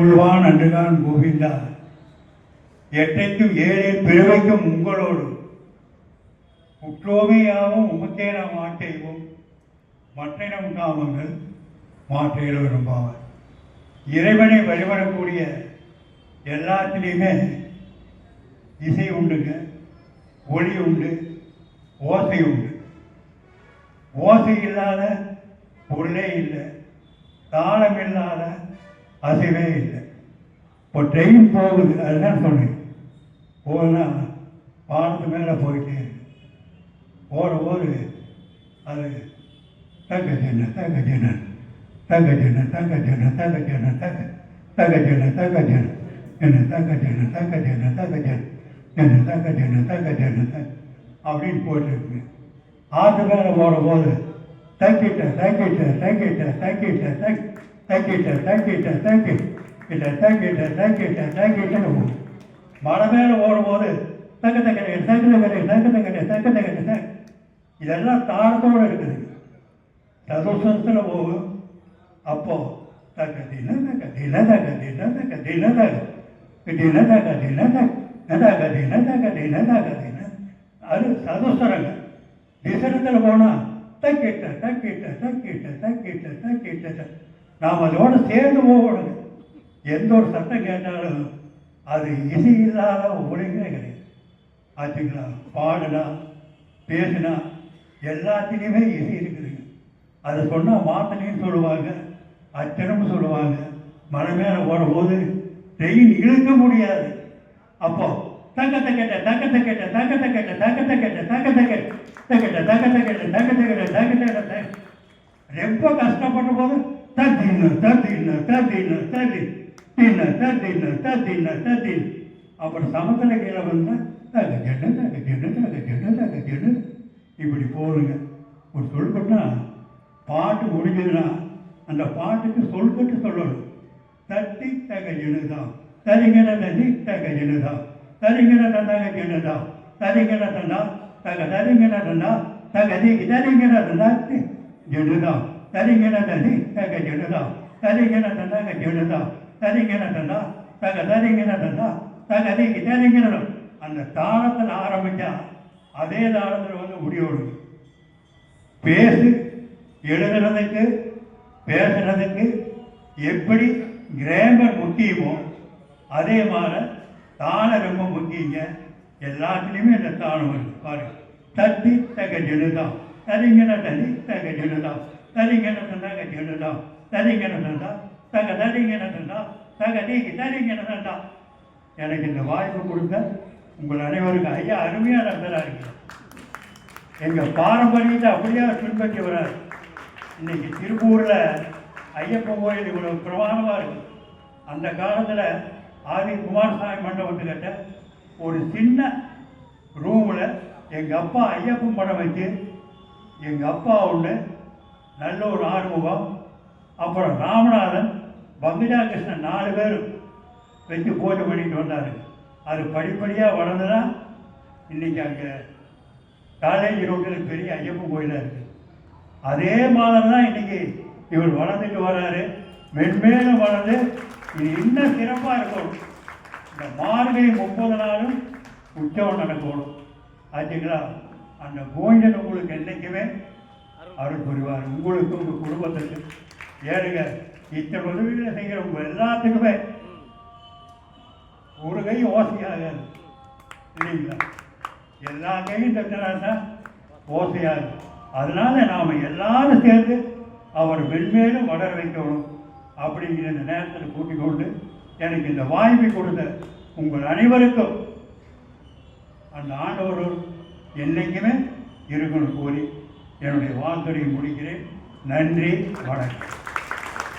உள்வான் அன்றுதான் கோவிந்தா எட்டைக்கும் ஏழில் பிறவைக்கும் உங்களோடு உற்றோமையாவும் உமக்கே நாம் ஆட்டைவோம் மற்றினம் காமங்கள் மாற்றையில் விரும்பாவர். இறைவனை வழிபடக்கூடிய எல்லாத்திலையுமே இசை உண்டுங்க, ஒளி உண்டு, ஓசை உண்டு. ஓசை இல்லாத பொருளே இல்லை, தாளம் இல்லாத அசைவே இல்லை. இப்போ ட்ரெயின் போகுது, அதுதான் சொன்னேன். போனா பாலத்து மேலே போயிட்டே இருக்கு. போகிற போது அது தக்க ஜன தக்க ஜன தக்க ஜன தக்க ஜன தக்க ஜன தக்க தக்க ஜன தக்க ஜன என்ன தக்க ஜன தக்க ஜன தக்க ஜன என்ன தக்க ஜன தக்க ஜன தக்க அப்படின்னு போயிட்டு இருக்கு. ஆற்று மேலே போகிற போது தக்கிட்ட தக்கிட்ட தக்கிட்ட தக்கிட்ட தக் தக்கிட்ட தக்கிட்ட தக்கிட்ட தக்கிட்ட தக்கிட்ட தக்கிட்ட போகும். மலை மேலே ஓடும்போது தக்க தக்கடை தக்க தக்கடை தக்க தக்கடை தக்க தக்கடை தக் இதெல்லாம் தாளத்தோடு இருக்குது. சதுசத்தில் போகும். அப்போ தக்க தின தக்க தின தக்க தின தக்க தின தக்க தின தக்க தின தக்க தின தக்க தின தக்க தின அது சதுசரங்க. திசனத்தில் போனால் தக்கிட்ட தக்கிட்ட தக்கிட்ட தக்கிட்ட தக்கிட்ட நாம் அதோடு சேர்ந்து போகணுங்க. எந்த ஒரு சட்டம் கேட்டாலும் அது இசை இல்லாத ஒழுங்கே கிடையாது. ஆச்சுங்களா? பாடுனா பேசுனா எல்லாத்திலையுமே இசை இருக்குதுங்க. அதை சொன்னால் மாத்தனையும் சொல்லுவாங்க, அச்சனமும் சொல்லுவாங்க. மலை மேலே போடும்போது ட்ரெயின் இழுக்க முடியாது. அப்போ தக்க தக்கட்ட தக்க தக்கட்ட தக்க தக்கட்ட தக்க தக்கட்ட தக்க தக்கட்ட தக்கட்ட தக்க தக்கட்ட தக்க தக்கட்ட தக்க தக்கட்ட ரொம்ப கஷ்டப்பட்ட போது தத்தின்னு தத்தின்னு தத்தின்னு தத்தி தின்ன தத்தின்னு தத்தின்னு தத்தின் அப்புறம் சமத்தில் கீழே வந்தால் தக்க ஜென்னு தக்க ஜென்னு தக்க ஜென்னு தக்க ஜென்னு இப்படி போடுங்க. ஒரு சொல்கட்டுனா பாட்டு முடிஞ்சதுன்னா அந்த பாட்டுக்கு சொல்கட்டு சொல்லணும். தத்தி தக ஜெனுதான் தரிங்கிற தண்ணி தக ஜெனுதான் தரிங்கிற தந்தாங்க ஜெனுதான் தரிங்கிற தந்தா தக தரிங்கிற தந்தா தக தீக்கு தரிங்கிற தந்தா ஜெனுதான் தரிங்கிற தண்ணி தக ஜெனுதான் தரிங்கிற தந்தாங்க ஜெனுதான் தரிங்கிற தந்தா தக தரிங்கிற தந்தா தக தீக்கு தரிங்கிறோம். அந்த தாளத்தில் ஆரம்பித்தா அதே தாளத்தில் வந்து முடியோடுங்க. பேசு எழுதுறதுக்கு பேசுறதுக்கு எப்படி கிராமர் முக்கியமோ அதே மாதிரி தாளம் ரொம்ப முக்கியங்க. எல்லாத்துலேயுமே இந்த தாளம் வருது பாருங்க. தத்தி தக ஜெனுதான் தரிங்கிற தண்ணி தக ஜெனுதான் தரிங்கிற தந்தாங்க ஜெனுதான் தரிங்கிற தந்தா தக தரிங்கிற தந்தா தக தீக்கு தரிங்கிற தந்தா. எனக்கு இந்த வாய்ப்பு கொடுத்த உங்கள் அனைவருக்கும் ஐயா அருமையாக நடந்ததாக இருக்கு. எங்கள் பாரம்பரியத்தை அப்படியே பின்பற்றி வராது. இன்றைக்கி திருப்பூரில் ஐயப்பன் கோயில் இவ்வளோ பிரமாணமாக இருக்குது. அந்த காலத்தில் ஆதி குமாரசாமி மண்டபத்துக்கிட்ட ஒரு சின்ன ரூமில் எங்கள் அப்பா ஐயப்பன் படம் வச்சு எங்கள் அப்பா ஒன்று நல்ல ஒரு ஆறுமுகம் அப்புறம் ராமநாதன் பங்கஜா கிருஷ்ணன் 4 பேரும் வச்சு பூஜை பண்ணிட்டு வந்தார். அது படிப்படியாக வளர்ந்துதான் இன்றைக்கி அங்கே காலேஜ் ரோட்டில் பெரிய ஐயப்பன் கோயிலாக இருக்குது. அதே மாதிரி தான் இன்றைக்கி இவர் வளர்ந்துட்டு வர்றாரு. மென்மேலும் வளர்ந்து இது இன்னும் சிறப்பாக இருக்கணும். இந்த மார்கழி 30 நாளும் உற்சவம் நடக்கணும். ஆச்சுங்களா? அந்த கோவிந்தன் உங்களுக்கு என்றைக்குமே அருள் புரிவார். உங்களுக்கு உங்கள் குடும்பத்துக்கு ஏழுங்க இத்தனை உதவிகளை செய்கிற உங்கள் எல்லாத்துக்குமே ஒரு கை ஓசையாகாது இல்லைங்களா? எல்லா கையும் தட்டினா ஓசையாகுது. அதனால் நாம் எல்லாரும் சேர்ந்து அவர் மென்மேலும் வளர வைக்கணும் அப்படிங்கிற இந்த நேரத்தில் கூட்டிக் கொண்டு எனக்கு இந்த வாய்ப்பை கொடுத்த உங்கள் அனைவருக்கும் அந்த ஆண்டவர் என்றைக்குமே இருக்கணும் கூறி என்னுடைய வாழ்த்துறையை முடிக்கிறேன். நன்றி, வணக்கம்.